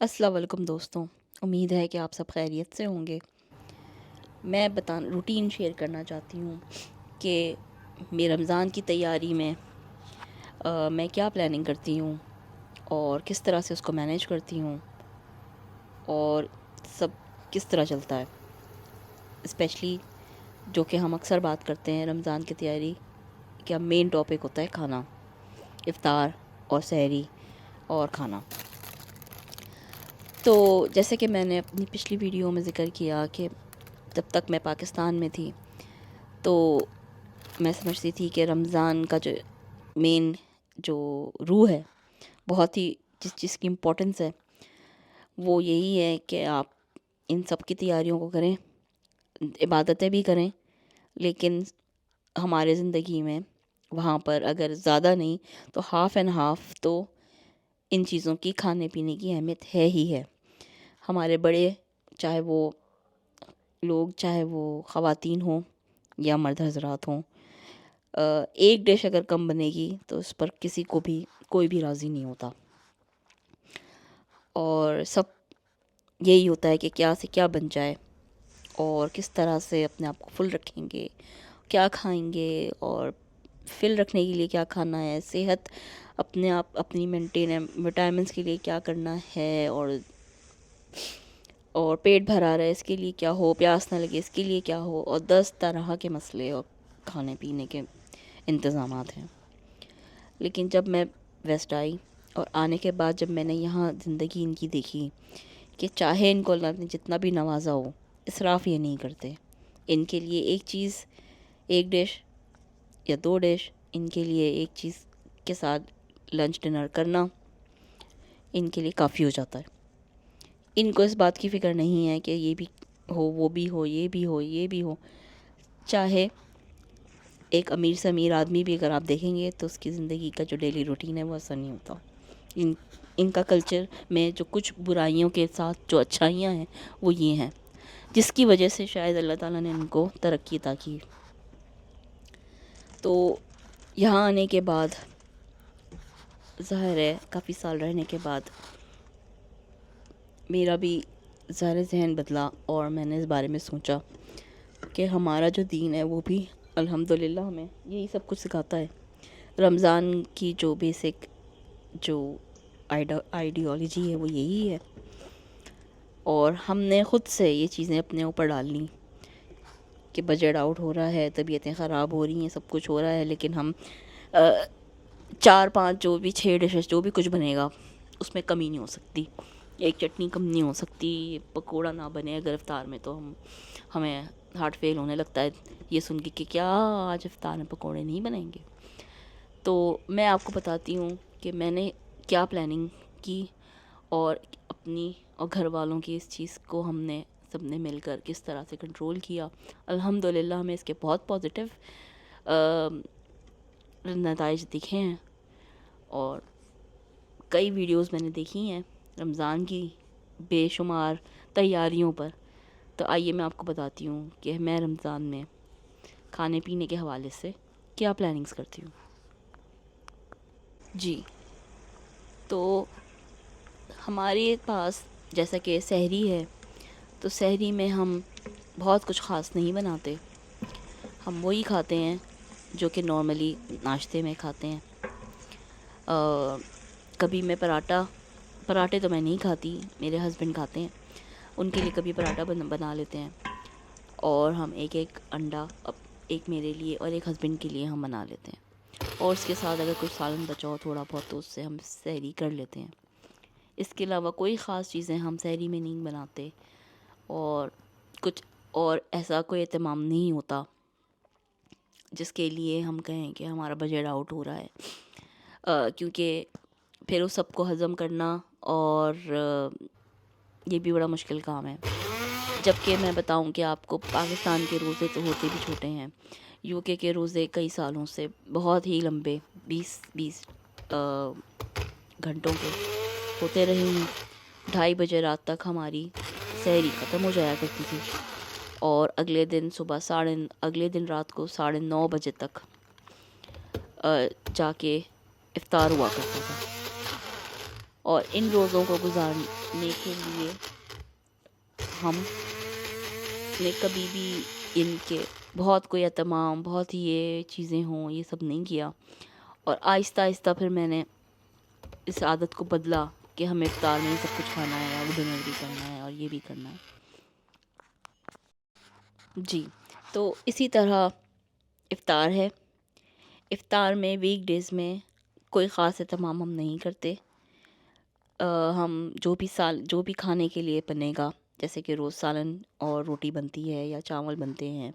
السلام علیکم دوستوں، امید ہے کہ آپ سب خیریت سے ہوں گے۔ میں روٹین شیئر کرنا چاہتی ہوں کہ میرے رمضان کی تیاری میں میں کیا پلاننگ کرتی ہوں اور کس طرح سے اس کو مینیج کرتی ہوں اور سب کس طرح چلتا ہے۔ اسپیشلی جو کہ ہم اکثر بات کرتے ہیں رمضان کی تیاری کا مین ٹاپک ہوتا ہے کھانا، افطار اور سحری اور کھانا۔ تو جیسے کہ میں نے اپنی پچھلی ویڈیو میں ذکر کیا کہ جب تک میں پاکستان میں تھی تو میں سمجھتی تھی کہ رمضان کا جو مین جو روح ہے، بہت ہی جس چیز کی امپورٹنس ہے وہ یہی ہے کہ آپ ان سب کی تیاریوں کو کریں، عبادتیں بھی کریں، لیکن ہمارے زندگی میں وہاں پر اگر زیادہ نہیں تو ہاف اینڈ ہاف تو ان چیزوں کی کھانے پینے کی اہمیت ہے ہی ہے۔ ہمارے بڑے چاہے وہ خواتین ہوں یا مرد حضرات ہوں، ایک ڈش اگر کم بنے گی تو اس پر کسی کو بھی کوئی بھی راضی نہیں ہوتا، اور سب یہی ہوتا ہے کہ کیا سے کیا بن جائے اور کس طرح سے اپنے آپ کو فل رکھیں گے، کیا کھائیں گے اور فل رکھنے کے لیے کیا کھانا ہے، صحت اپنے آپ اپنی مینٹین ہے، وٹامنس کے لیے کیا کرنا ہے، اور پیٹ بھرا رہے اس کے لیے کیا ہو، پیاس نہ لگے اس کے لیے کیا ہو، اور 10 طرح کے مسئلے اور کھانے پینے کے انتظامات ہیں۔ لیکن جب میں ویسٹ آئی اور آنے کے بعد جب میں نے یہاں زندگی ان کی دیکھی کہ چاہے ان کو اللہ نے جتنا بھی نوازا ہو، اسراف یہ نہیں کرتے۔ ان کے لیے ایک چیز، ایک ڈش یا 2 ڈش، ان کے لیے ایک چیز کے ساتھ لنچ ڈنر کرنا ان کے لیے کافی ہو جاتا ہے۔ ان کو اس بات کی فکر نہیں ہے کہ یہ بھی ہو، وہ بھی ہو، یہ بھی ہو، یہ بھی ہو۔ چاہے ایک امیر سے امیر آدمی بھی اگر آپ دیکھیں گے تو اس کی زندگی کا جو ڈیلی روٹین ہے وہ ایسا نہیں ہوتا۔ ان کا کلچر میں جو کچھ برائیوں کے ساتھ جو اچھائیاں ہیں وہ یہ ہیں، جس کی وجہ سے شاید اللہ تعالیٰ نے ان کو ترقی عطا کی۔ تو یہاں آنے کے بعد ظاہر ہے کافی سال رہنے کے بعد میرا بھی ظاہر ذہن بدلا اور میں نے اس بارے میں سوچا کہ ہمارا جو دین ہے وہ بھی الحمدللہ ہمیں یہی سب کچھ سکھاتا ہے۔ رمضان کی جو بیسک جو آئیڈیالوجی ہے وہ یہی ہے، اور ہم نے خود سے یہ چیزیں اپنے اوپر ڈال لیں کہ بجٹ آؤٹ ہو رہا ہے، طبیعتیں خراب ہو رہی ہیں، سب کچھ ہو رہا ہے، لیکن ہم 4-5 جو بھی 6 ڈشز جو بھی کچھ بنے گا اس میں کمی نہیں ہو سکتی، ایک چٹنی کم نہیں ہو سکتی، پکوڑا نہ بنے اگر افطار میں تو ہمیں ہارٹ فیل ہونے لگتا ہے یہ سن کے کہ کیا آج افطار میں پکوڑے نہیں بنیں گے۔ تو میں آپ کو بتاتی ہوں کہ میں نے کیا پلاننگ کی اور اپنی اور گھر والوں کی اس چیز کو ہم نے سب نے مل کر کس طرح سے کنٹرول کیا۔ الحمدللہ ہمیں اس کے بہت پازیٹیو نتائج دکھے ہیں، اور کئی ویڈیوز میں نے دیکھی ہیں رمضان کی بے شمار تیاریوں پر۔ تو آئیے میں آپ کو بتاتی ہوں کہ میں رمضان میں کھانے پینے کے حوالے سے کیا پلاننگز کرتی ہوں۔ جی، تو ہمارے پاس جیسا کہ سحری ہے، تو سحری میں ہم بہت کچھ خاص نہیں بناتے، ہم وہی کھاتے ہیں جو کہ نارملی ناشتے میں کھاتے ہیں۔ کبھی میں پراٹھے تو میں نہیں کھاتی، میرے ہسبینڈ کھاتے ہیں، ان کے لیے کبھی پراٹھا بنا لیتے ہیں، اور ہم ایک انڈا، ایک میرے لیے اور ایک ہسبینڈ کے لیے ہم بنا لیتے ہیں، اور اس کے ساتھ اگر کچھ سالن بچا ہو تھوڑا بہت تو اس سے ہم سحری کر لیتے ہیں۔ اس کے علاوہ کوئی خاص چیزیں ہم سحری میں نہیں بناتے، اور کچھ اور ایسا کوئی اہتمام نہیں ہوتا جس کے لیے ہم کہیں کہ ہمارا بجٹ آؤٹ ہو رہا ہے، کیونکہ پھر اس سب کو ہضم کرنا اور یہ بھی بڑا مشکل کام ہے۔ جبکہ میں بتاؤں کہ آپ کو پاکستان کے روزے تو ہوتے بھی چھوٹے ہیں، یو کے روزے کئی سالوں سے بہت ہی لمبے 20 گھنٹوں کے ہوتے رہے ہیں۔ 2:30 بجے رات تک ہماری سحری ختم ہو جایا کرتی تھی، اور اگلے دن رات کو 9:30 بجے تک جا کے افطار ہوا کرتا تھا، اور ان روزوں کو گزارنے کے لیے ہم نے کبھی بھی ان کے بہت کوئی اہتمام، بہت ہی یہ چیزیں ہوں، یہ سب نہیں کیا. اور آہستہ آہستہ پھر میں نے اس عادت کو بدلا کہ ہمیں افطار میں ہی سب کچھ کھانا ہے، اور ڈنر بھی کرنا ہے، اور یہ بھی کرنا ہے. جی، تو اسی طرح افطار ہے. افطار میں ویک ڈیز میں کوئی خاص اہتمام ہم نہیں کرتے. ہم جو بھی کھانے کے لیے بنے گا، جیسے کہ روز سالن اور روٹی بنتی ہے، یا چاول بنتے ہیں،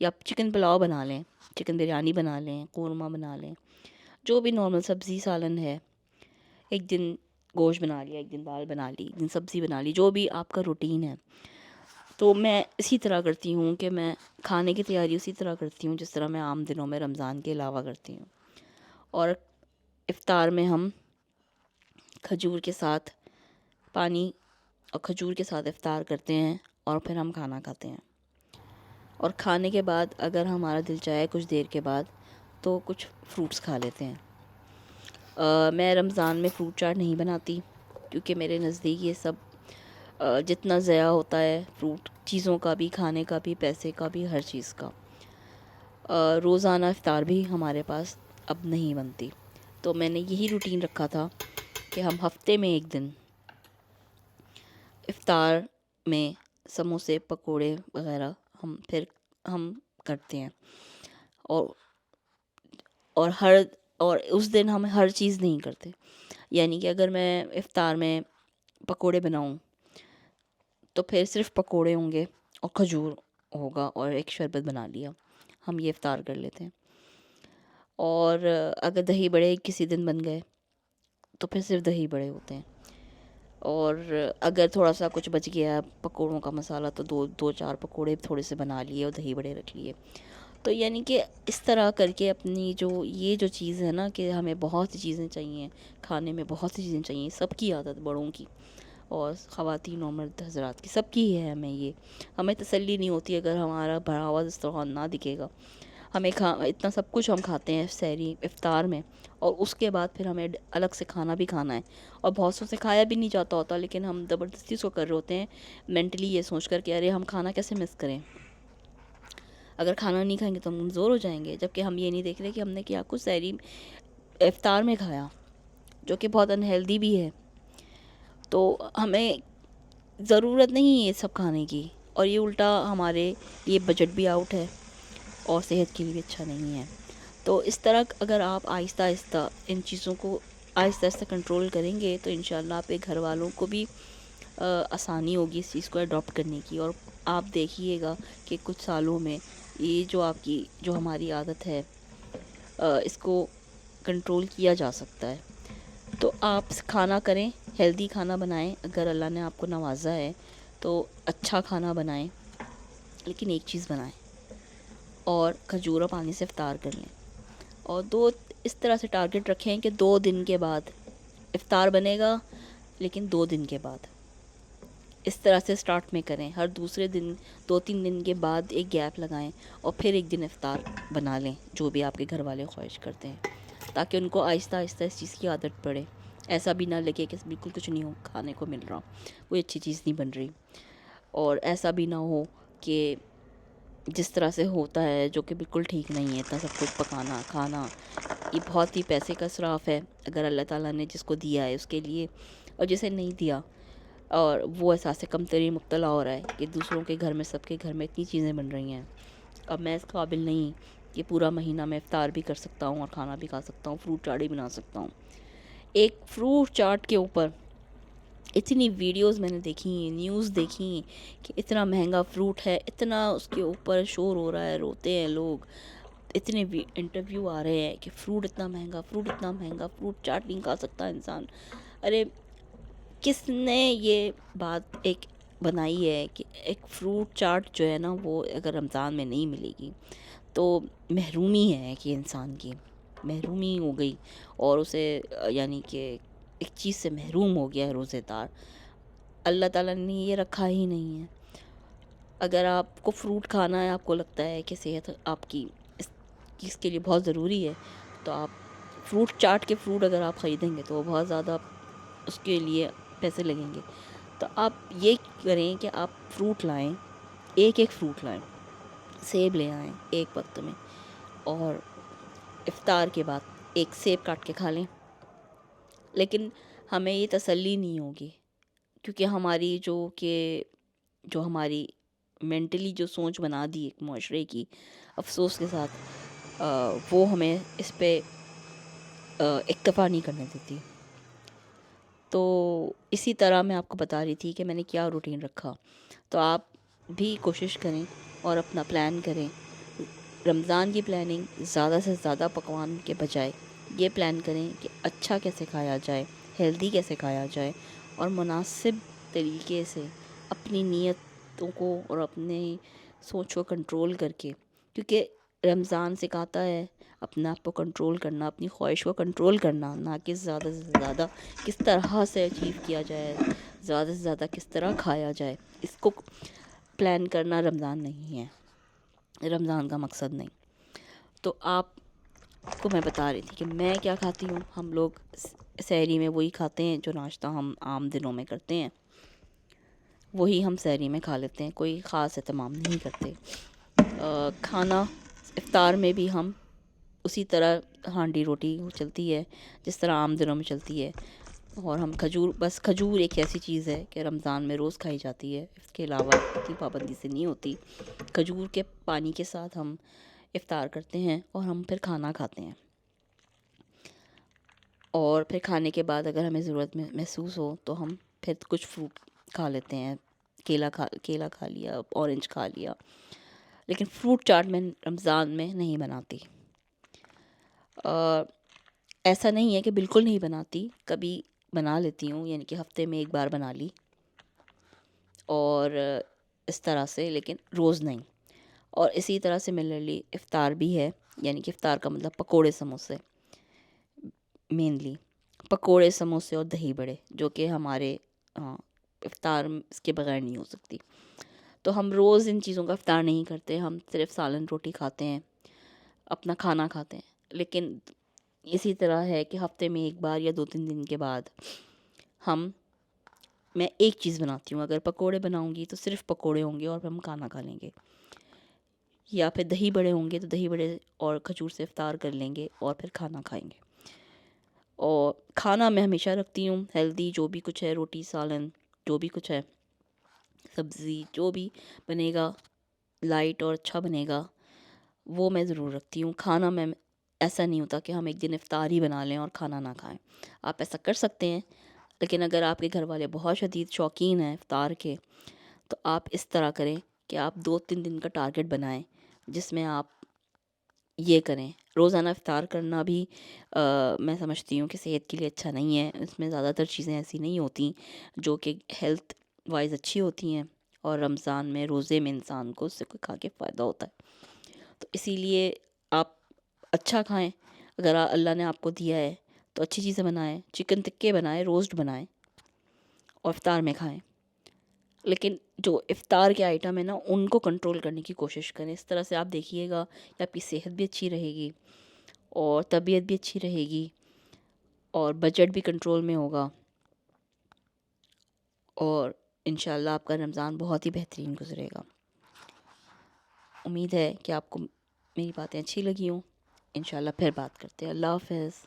یا چکن پلاؤ بنا لیں، چکن بریانی بنا لیں، قورمہ بنا لیں، جو بھی نارمل سبزی سالن ہے. ایک دن گوشت بنا لیا، ایک دن دال بنا لی، ایک دن سبزی بنا لی، جو بھی آپ کا روٹین ہے. تو میں اسی طرح کرتی ہوں کہ میں کھانے کی تیاری اسی طرح کرتی ہوں جس طرح میں عام دنوں میں رمضان کے علاوہ کرتی ہوں. اور افطار میں ہم کھجور کے ساتھ پانی اور کھجور کے ساتھ افطار کرتے ہیں، اور پھر ہم کھانا کھاتے ہیں. اور کھانے کے بعد اگر ہمارا دل چاہے کچھ دیر کے بعد تو کچھ فروٹس کھا لیتے ہیں. میں رمضان میں فروٹ چاٹ نہیں بناتی، کیونکہ میرے نزدیک یہ سب جتنا ضیاع ہوتا ہے فروٹ چیزوں کا بھی، کھانے کا بھی، پیسے کا بھی، ہر چیز کا. روزانہ افطار بھی ہمارے پاس اب نہیں بنتی. تو میں نے یہی روٹین رکھا تھا کہ ہم ہفتے میں ایک دن افطار میں سموسے، پکوڑے وغیرہ ہم کرتے ہیں. اور اس دن ہم ہر چیز نہیں کرتے. یعنی کہ اگر میں افطار میں پکوڑے بناؤں تو پھر صرف پکوڑے ہوں گے اور کھجور ہوگا اور ایک شربت بنا لیا، ہم یہ افطار کر لیتے ہیں. اور اگر دہی بڑے کسی دن بن گئے تو پھر صرف دہی بڑے ہوتے ہیں. اور اگر تھوڑا سا کچھ بچ گیا پکوڑوں کا مسالہ تو دو چار پکوڑے تھوڑے سے بنا لیے اور دہی بڑے رکھ لیے. تو یعنی کہ اس طرح کر کے اپنی جو چیز ہے نا کہ ہمیں بہت سی چیزیں چاہیے، کھانے میں بہت سی چیزیں چاہیے، سب کی عادت، بڑوں کی اور خواتین اور مرد حضرات کی، سب کی ہے. ہمیں تسلی نہیں ہوتی اگر ہمارا بھرا ہوا دسترخوان نہ دکھے گا. ہمیں اتنا سب کچھ ہم کھاتے ہیں سحری افطار میں، اور اس کے بعد پھر ہمیں الگ سے کھانا بھی کھانا ہے. اور بہت سو سے کھایا بھی نہیں جاتا ہوتا، لیکن ہم زبردستی اس کو کر رہے ہوتے ہیں مینٹلی، یہ سوچ کر کہ ارے ہم کھانا کیسے مس کریں، اگر کھانا نہیں کھائیں گے تو ہم کمزور ہو جائیں گے. جبکہ ہم یہ نہیں دیکھ رہے کہ ہم نے کیا کچھ سحری افطار میں کھایا، جو کہ بہت انہیلدی بھی ہے. تو ہمیں ضرورت نہیں ہے یہ سب کھانے کی، اور یہ الٹا ہمارے یہ بجٹ بھی آؤٹ ہے اور صحت کے لیے بھی اچھا نہیں ہے. تو اس طرح اگر آپ آہستہ آہستہ ان چیزوں کو آہستہ آہستہ کنٹرول کریں گے تو انشاءاللہ آپ کے گھر والوں کو بھی آسانی ہوگی اس چیز کو اڈاپٹ کرنے کی. اور آپ دیکھیے گا کہ کچھ سالوں میں یہ جو ہماری عادت ہے اس کو کنٹرول کیا جا سکتا ہے. تو آپ کھانا کریں، ہیلدی کھانا بنائیں. اگر اللہ نے آپ کو نوازا ہے تو اچھا کھانا بنائیں، لیکن ایک چیز بنائیں اور کھجور اور پانی سے افطار کر لیں. اور اس طرح سے ٹارگٹ رکھیں کہ 2 دن کے بعد افطار بنے گا، لیکن 2 دن کے بعد اس طرح سے سٹارٹ میں کریں. ہر دوسرے دن 2-3 دن کے بعد ایک گیپ لگائیں اور پھر ایک دن افطار بنا لیں، جو بھی آپ کے گھر والے خواہش کرتے ہیں، تاکہ ان کو آہستہ آہستہ اس چیز کی عادت پڑے. ایسا بھی نہ لگے کہ بالکل کچھ نہیں ہو کھانے کو مل رہا، کوئی اچھی چیز نہیں بن رہی. اور ایسا بھی نہ ہو کہ جس طرح سے ہوتا ہے جو کہ بالکل ٹھیک نہیں ہے، اتنا سب کچھ پکانا کھانا، یہ بہت ہی پیسے کا اسراف ہے اگر اللہ تعالیٰ نے جس کو دیا ہے اس کے لیے. اور جسے نہیں دیا اور وہ احساس کمتری مبتلا ہو رہا ہے کہ دوسروں کے گھر میں، سب کے گھر میں اتنی چیزیں بن رہی ہیں، اب میں اس قابل نہیں کہ پورا مہینہ میں افطار بھی کر سکتا ہوں اور کھانا بھی کھا سکتا ہوں، فروٹ چاٹ بھی بنا سکتا ہوں. ایک فروٹ چاٹ کے اوپر اتنی ویڈیوز میں نے دیکھی، نیوز دیکھی کہ اتنا مہنگا فروٹ ہے، اتنا اس کے اوپر شور ہو رہا ہے، روتے ہیں لوگ، اتنے انٹرویو آ رہے ہیں کہ فروٹ اتنا مہنگا، فروٹ اتنا مہنگا، فروٹ چاٹ نہیں کھا سکتا انسان. ارے کس نے یہ بات ایک بنائی ہے کہ ایک فروٹ چاٹ جو ہے نا وہ اگر رمضان میں نہیں ملے گی تو محرومی ہے کہ انسان کی محرومی ہو گئی، اور اسے یعنی کہ ایک چیز سے محروم ہو گیا ہے روزے دار. اللہ تعالیٰ نے یہ رکھا ہی نہیں ہے. اگر آپ کو فروٹ کھانا ہے، آپ کو لگتا ہے کہ صحت آپ کی اس چیز کے لیے بہت ضروری ہے، تو آپ فروٹ چاٹ کے فروٹ اگر آپ خریدیں گے تو وہ بہت زیادہ اس کے لیے پیسے لگیں گے. تو آپ یہ کریں کہ آپ فروٹ لائیں, ایک فروٹ لائیں, سیب لے آئیں ایک وقت میں, اور افطار کے بعد ایک سیب کاٹ کے کھا لیں. لیکن ہمیں یہ تسلی نہیں ہوگی, کیونکہ ہماری جو ہماری مینٹلی جو سوچ بنا دی ایک معاشرے کی, افسوس کے ساتھ وہ ہمیں اس پہ اکتفا نہیں کرنے دیتی. تو اسی طرح میں آپ کو بتا رہی تھی کہ میں نے کیا روٹین رکھا. تو آپ بھی کوشش کریں اور اپنا پلان کریں. رمضان کی پلاننگ زیادہ سے زیادہ پکوان کے بجائے یہ پلان کریں کہ اچھا کیسے کھایا جائے, ہیلدی کیسے کھایا جائے, اور مناسب طریقے سے اپنی نیتوں کو اور اپنے سوچ کو کنٹرول کر کے, کیونکہ رمضان سکھاتا ہے اپنے آپ کو کنٹرول کرنا, اپنی خواہش کو کنٹرول کرنا, نہ کہ زیادہ سے زیادہ کس طرح سے اچیو کیا جائے, زیادہ سے زیادہ کس طرح کھایا جائے. اس کو پلان کرنا رمضان نہیں ہے, رمضان کا مقصد نہیں. تو آپ کو میں بتا رہی تھی کہ میں کیا کھاتی ہوں. ہم لوگ سحری میں وہی کھاتے ہیں جو ناشتہ ہم عام دنوں میں کرتے ہیں, وہی ہم سحری میں کھا لیتے ہیں, کوئی خاص اہتمام نہیں کرتے. کھانا افطار میں بھی ہم اسی طرح ہانڈی روٹی چلتی ہے جس طرح عام دنوں میں چلتی ہے, اور ہم کھجور ایک ایسی چیز ہے کہ رمضان میں روز کھائی جاتی ہے, اس کے علاوہ اتنی پابندی سے نہیں ہوتی. کھجور کے پانی کے ساتھ ہم افطار کرتے ہیں اور ہم پھر کھانا کھاتے ہیں, اور پھر کھانے کے بعد اگر ہمیں ضرورت محسوس ہو تو ہم پھر کچھ فروٹ کھا لیتے ہیں. کیلا کھا لیا, اورنج کھا لیا. لیکن فروٹ چاٹ میں رمضان میں نہیں بناتی. ایسا نہیں ہے کہ بالکل نہیں بناتی, کبھی بنا لیتی ہوں, یعنی کہ ہفتے میں ایک بار بنا لی, اور اس طرح سے, لیکن روز نہیں. اور اسی طرح سے سملرلی افطار بھی ہے, یعنی کہ افطار کا مطلب پکوڑے سموسے, مینلی پکوڑے سموسے اور دہی بڑے, جو کہ ہمارے افطار اس کے بغیر نہیں ہو سکتی. تو ہم روز ان چیزوں کا افطار نہیں کرتے, ہم صرف سالن روٹی کھاتے ہیں, اپنا کھانا کھاتے ہیں. لیکن اسی طرح ہے کہ ہفتے میں ایک بار یا 2-3 دن کے بعد میں ایک چیز بناتی ہوں. اگر پکوڑے بناؤں گی تو صرف پکوڑے ہوں گے اور پھر ہم کھانا کھا لیں گے, یا پھر دہی بڑے ہوں گے تو دہی بڑے اور کھجور سے افطار کر لیں گے اور پھر کھانا کھائیں گے. اور کھانا میں ہمیشہ رکھتی ہوں ہیلدی, جو بھی کچھ ہے, روٹی سالن جو بھی کچھ ہے, سبزی جو بھی بنے گا لائٹ اور اچھا بنے گا وہ میں ضرور رکھتی ہوں. کھانا میں ایسا نہیں ہوتا کہ ہم ایک دن افطار ہی بنا لیں اور کھانا نہ کھائیں. آپ ایسا کر سکتے ہیں, لیکن اگر آپ کے گھر والے بہت شدید شوقین ہیں افطار کے, تو آپ اس طرح کریں کہ آپ 2-3 دن کا ٹارگٹ بنائیں, جس میں آپ یہ کریں. روزانہ افطار کرنا بھی میں سمجھتی ہوں کہ صحت کے لیے اچھا نہیں ہے. اس میں زیادہ تر چیزیں ایسی نہیں ہوتی جو کہ ہیلتھ وائز اچھی ہوتی ہیں, اور رمضان میں روزے میں انسان کو اس سے کوئی کھا کے فائدہ ہوتا ہے. تو اسی لیے آپ اچھا کھائیں. اگر اللہ نے آپ کو دیا ہے تو اچھی چیزیں بنائیں, چکن ٹکے بنائیں, روسٹ بنائیں اور افطار میں کھائیں. لیکن جو افطار کے آئٹم ہیں نا, ان کو کنٹرول کرنے کی کوشش کریں. اس طرح سے آپ دیکھیے گا کہ آپ کی صحت بھی اچھی رہے گی, اور طبیعت بھی اچھی رہے گی, اور بجٹ بھی کنٹرول میں ہوگا, اور انشاءاللہ آپ کا رمضان بہت ہی بہترین گزرے گا. امید ہے کہ آپ کو میری باتیں اچھی لگی ہوں. انشاءاللہ پھر بات کرتے ہیں. اللہ حافظ.